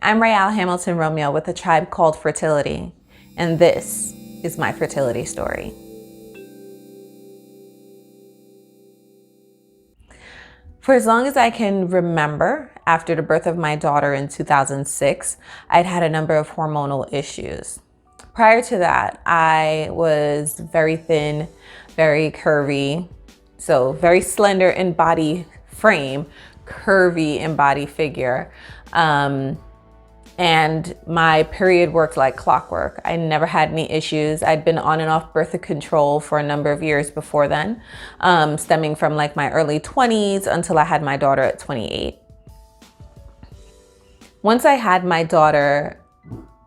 I'm Réal Hamilton-Romeo with a tribe called Fertility, and this is my fertility story. For as long as I can remember, after the birth of my daughter in 2006, I'd had a number of hormonal issues. Prior to that, I was very thin, very curvy, so very slender in body frame, curvy in body figure. And my period worked like clockwork. I never had any issues. I'd been on and off birth control for a number of years before then, stemming from like my early 20s until I had my daughter at 28. Once I had my daughter,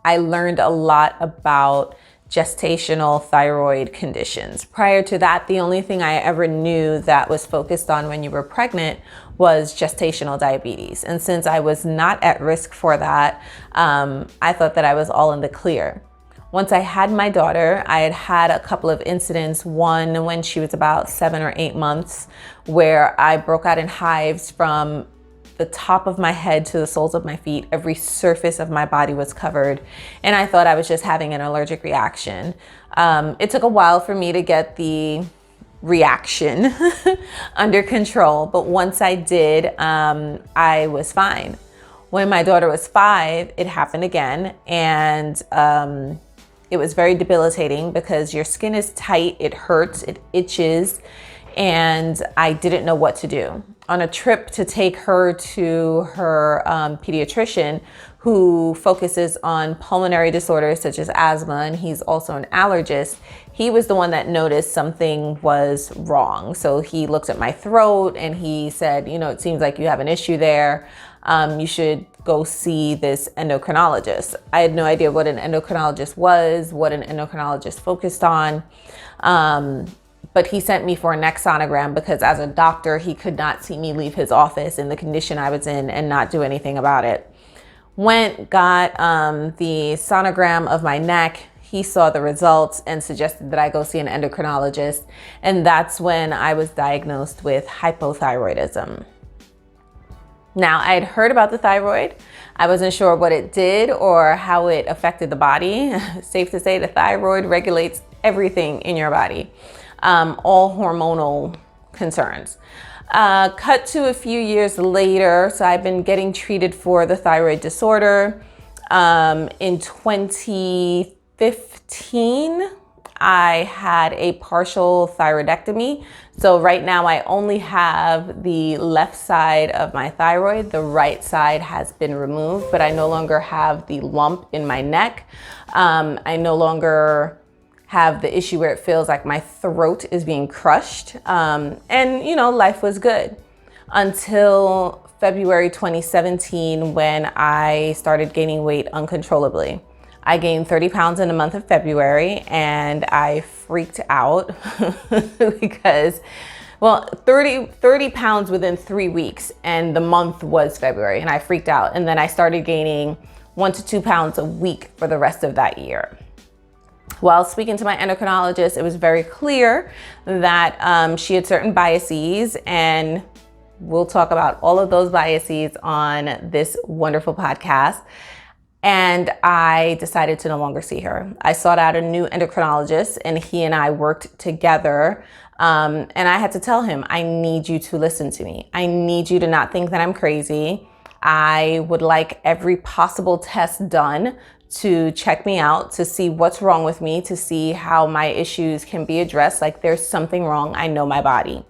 I learned a lot about gestational thyroid conditions. Prior to that, the only thing I ever knew that was focused on when you were pregnant was gestational diabetes. And since I was not at risk for that, I thought that I was all in the clear. Once I had my daughter, I had had a couple of incidents, one when she was about 7 or 8 months, where I broke out in hives from the top of my head to the soles of my feet. Every surface of my body was covered, and I thought I was just having an allergic reaction. It took a while for me to get the reaction under control, but once I did, I was fine. When my daughter was 5, it happened again, and it was very debilitating because your skin is tight, it hurts, it itches, and I didn't know what to do. On a trip to take her to her pediatrician, who focuses on pulmonary disorders such as asthma, and he's also an allergist, he was the one that noticed something was wrong. So he looked at my throat and he said, it seems like you have an issue there. You should go see this endocrinologist. I had no idea what an endocrinologist was, what an endocrinologist focused on. But he sent me for a neck sonogram because as a doctor, he could not see me leave his office in the condition I was in and not do anything about it. Went, got the sonogram of my neck. He saw the results and suggested that I go see an endocrinologist. And that's when I was diagnosed with hypothyroidism. Now, I had heard about the thyroid. I wasn't sure what it did or how it affected the body. Safe to say the thyroid regulates everything in your body. All hormonal concerns. Cut to a few years later, so I've been getting treated for the thyroid disorder. In 2015, I had a partial thyroidectomy. So right now I only have the left side of my thyroid. The right side has been removed, but I no longer have the lump in my neck. I no longer have the issue where it feels like my throat is being crushed. Life was good until February 2017 when I started gaining weight uncontrollably. I gained 30 pounds in the month of February and I freaked out because, 30 pounds within 3 weeks and the month was February and I freaked out. And then I started gaining 1 to 2 pounds a week for the rest of that year. While speaking to my endocrinologist, it was very clear that she had certain biases, and we'll talk about all of those biases on this wonderful podcast. And I decided to no longer see her. I sought out a new endocrinologist and he and I worked together. And I had to tell him, I need you to listen to me. I need you to not think that I'm crazy. I would like every possible test done to check me out, to see what's wrong with me, to see how my issues can be addressed. Like there's something wrong. I know my body.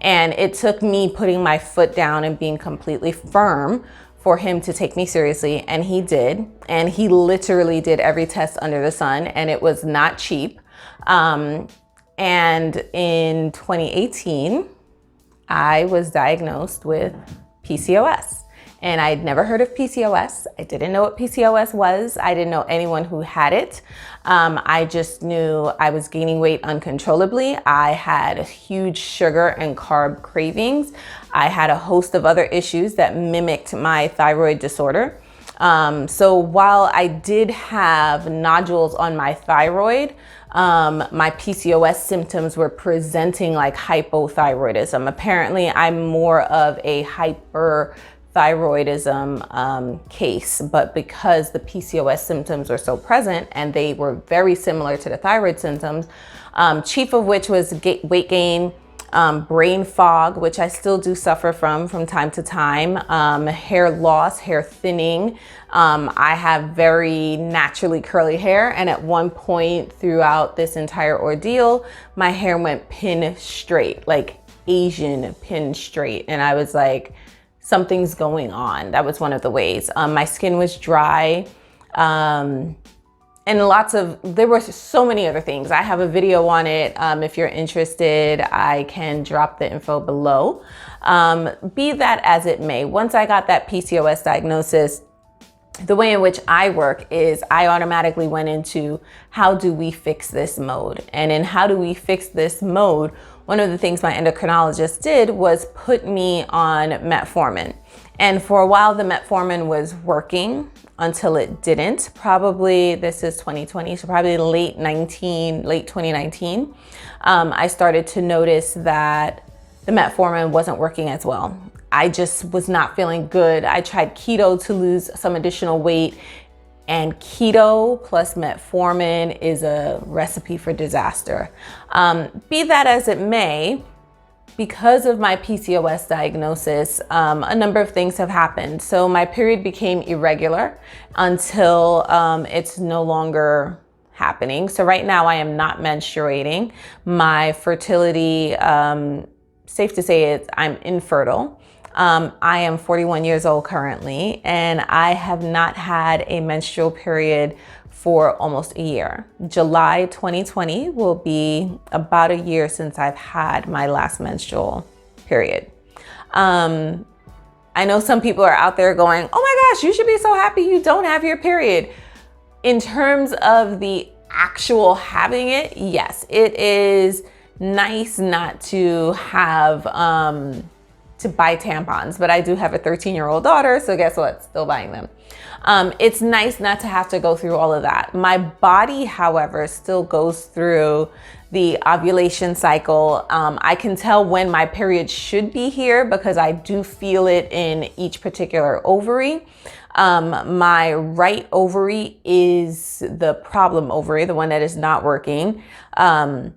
And it took me putting my foot down and being completely firm for him to take me seriously. And he did. And he literally did every test under the sun, and it was not cheap. And in 2018, I was diagnosed with PCOS. And I'd never heard of PCOS. I didn't know what PCOS was. I didn't know anyone who had it. I just knew I was gaining weight uncontrollably. I had huge sugar and carb cravings. I had a host of other issues that mimicked my thyroid disorder. So while I did have nodules on my thyroid, my PCOS symptoms were presenting like hypothyroidism. Apparently, I'm more of a thyroidism case, but because the PCOS symptoms were so present and they were very similar to the thyroid symptoms, chief of which was weight gain, brain fog, which I still do suffer from time to time, hair loss, hair thinning. I have very naturally curly hair, and at one point throughout this entire ordeal, my hair went pin straight, like Asian pin straight, and I was like, something's going on. That was one of the ways. My skin was dry. And there were so many other things. I have a video on it. If you're interested, I can drop the info below. Be that as it may, once I got that PCOS diagnosis, the way in which I work is I automatically went into how do we fix this mode? And in how do we fix this mode, one of the things my endocrinologist did was put me on metformin. And for a while, the metformin was working until it didn't. Probably, this is 2020, so probably late 2019, I started to notice that the metformin wasn't working as well. I just was not feeling good. I tried keto to lose some additional weight, and keto plus metformin is a recipe for disaster. Be that as it may, because of my PCOS diagnosis, a number of things have happened. So my period became irregular until it's no longer happening. So right now I am not menstruating. My fertility, safe to say I'm infertile. I am 41 years old currently, and I have not had a menstrual period for almost a year. July 2020 will be about a year since I've had my last menstrual period. I know some people are out there going, oh my gosh, you should be so happy you don't have your period. In terms of the actual having it, yes, it is nice not to have to buy tampons, but I do have a 13-year-old daughter, so guess what? Still buying them. It's nice not to have to go through all of that. My body, however, still goes through the ovulation cycle. I can tell when my period should be here because I do feel it in each particular ovary. My right ovary is the problem ovary, the one that is not working. But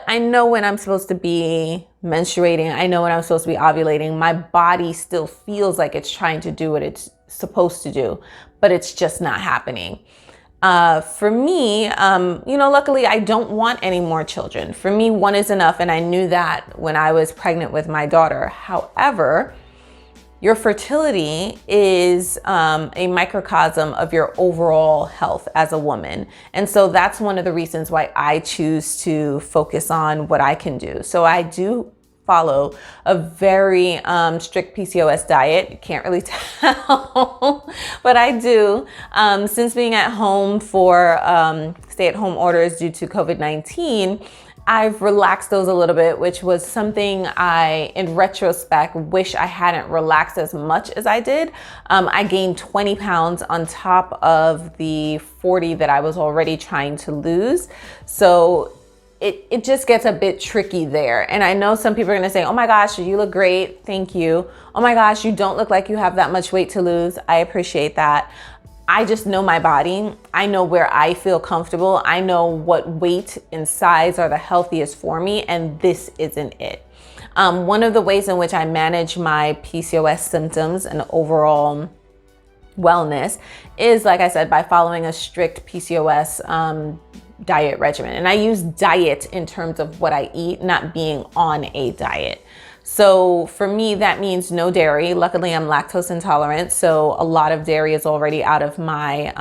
I know when I'm supposed to be menstruating. I know when I'm supposed to be ovulating. My body still feels like it's trying to do what it's supposed to do, but it's just not happening. For me, luckily I don't want any more children. For me, one is enough. And I knew that when I was pregnant with my daughter. However, your fertility is a microcosm of your overall health as a woman. And so that's one of the reasons why I choose to focus on what I can do. So I do follow a very strict PCOS diet. You can't really tell, but I do. Since being at home for stay-at-home orders due to COVID-19, I've relaxed those a little bit, which was something I, in retrospect, wish I hadn't relaxed as much as I did. I gained 20 pounds on top of the 40 that I was already trying to lose. So it just gets a bit tricky there. And I know some people are gonna say, oh my gosh, you look great, thank you. Oh my gosh, you don't look like you have that much weight to lose. I appreciate that. I just know my body. I know where I feel comfortable. I know what weight and size are the healthiest for me, and this isn't it. One of the ways in which I manage my PCOS symptoms and overall wellness is, like I said, by following a strict PCOS diet regimen. And I use diet in terms of what I eat, not being on a diet. So for me, that means no dairy. Luckily, I'm lactose intolerant, so a lot of dairy is already out of my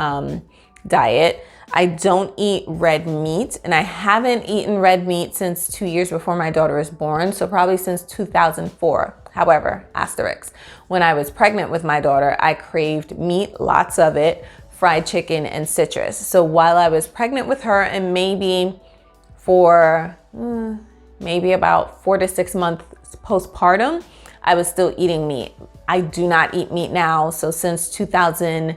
diet. I don't eat red meat, and I haven't eaten red meat since 2 years before my daughter was born, so probably since 2004. However, asterisk, when I was pregnant with my daughter, I craved meat, lots of it, fried chicken, and citrus. So while I was pregnant with her, and maybe for maybe about 4 to 6 months postpartum, I was still eating meat. I do not eat meat now. So since late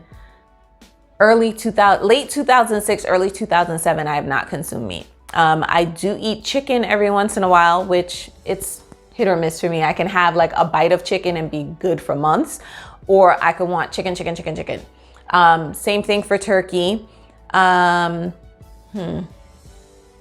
2006, early 2007, I have not consumed meat. I do eat chicken every once in a while, which it's hit or miss for me. I can have like a bite of chicken and be good for months, or I could want chicken. Same thing for turkey.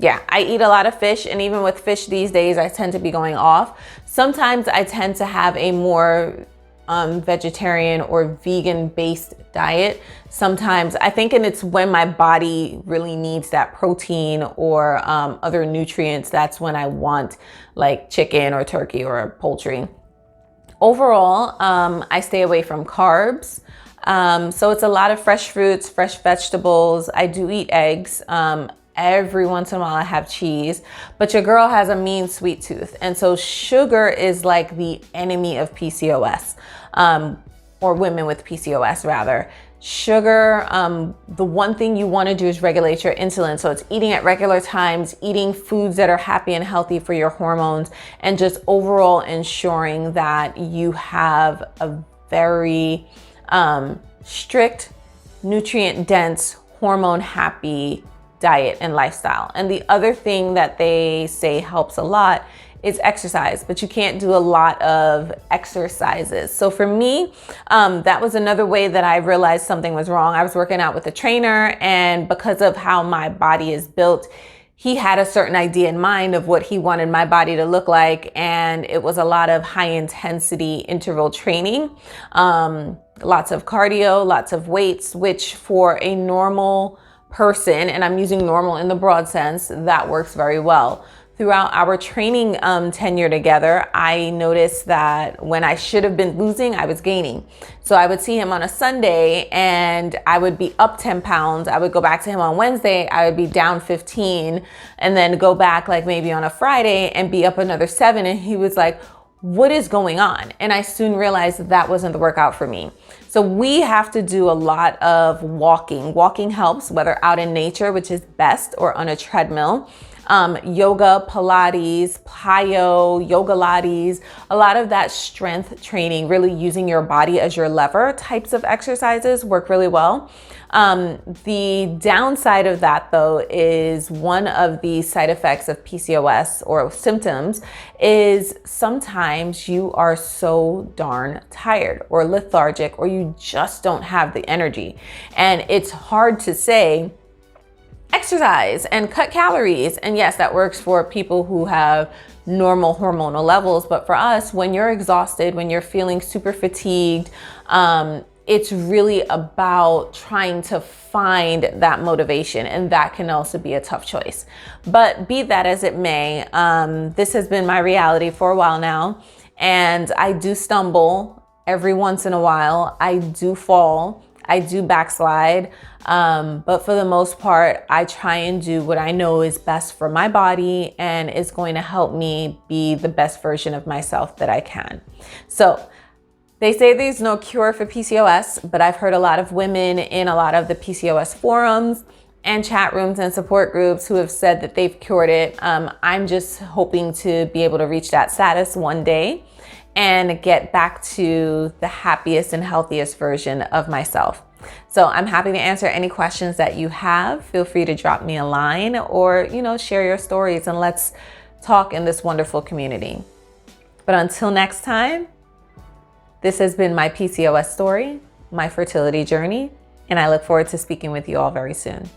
Yeah, I eat a lot of fish, and even with fish these days, I tend to be going off. Sometimes I tend to have a more vegetarian or vegan-based diet. Sometimes I think, and it's when my body really needs that protein or other nutrients, that's when I want like chicken or turkey or poultry. Overall, I stay away from carbs. So it's a lot of fresh fruits, fresh vegetables. I do eat eggs. Every once in a while I have cheese, but your girl has a mean sweet tooth. And so sugar is like the enemy of PCOS, or women with PCOS rather. Sugar, the one thing you want to do is regulate your insulin. So it's eating at regular times, eating foods that are happy and healthy for your hormones, and just overall ensuring that you have a very strict, nutrient dense, hormone happy diet and lifestyle. And the other thing that they say helps a lot is exercise, but you can't do a lot of exercises. So for me, that was another way that I realized something was wrong. I was working out with a trainer, and because of how my body is built, he had a certain idea in mind of what he wanted my body to look like. And it was a lot of high intensity interval training, lots of cardio, lots of weights, which for a normal person, and I'm using normal in the broad sense, that works very well. Throughout our training tenure together, I noticed that when I should have been losing, I was gaining. So I would see him on a Sunday and I would be up 10 pounds. I would go back to him on Wednesday, I would be down 15, and then go back like maybe on a Friday and be up another 7. And he was like, what is going on? And I soon realized that that wasn't the workout for me. So we have to do a lot of walking. Walking helps, whether out in nature, which is best, or on a treadmill. Yoga, Pilates, plyo, yoga lattes, a lot of that strength training, really using your body as your lever types of exercises work really well. The downside of that though is one of the side effects of PCOS or symptoms is sometimes you are so darn tired or lethargic, or you just don't have the energy. And it's hard to say, exercise and cut calories. And yes, that works for people who have normal hormonal levels. But for us, when you're exhausted, when you're feeling super fatigued, it's really about trying to find that motivation. And that can also be a tough choice. But be that as it may, this has been my reality for a while now. And I do stumble every once in a while. I do fall. I do backslide, but for the most part, I try and do what I know is best for my body and is going to help me be the best version of myself that I can. So they say there's no cure for PCOS, but I've heard a lot of women in a lot of the PCOS forums and chat rooms and support groups who have said that they've cured it. I'm just hoping to be able to reach that status one day and get back to the happiest and healthiest version of myself. So I'm happy to answer any questions that you have. Feel free to drop me a line or, share your stories, and let's talk in this wonderful community. But until next time, this has been my PCOS story, my fertility journey, and I look forward to speaking with you all very soon.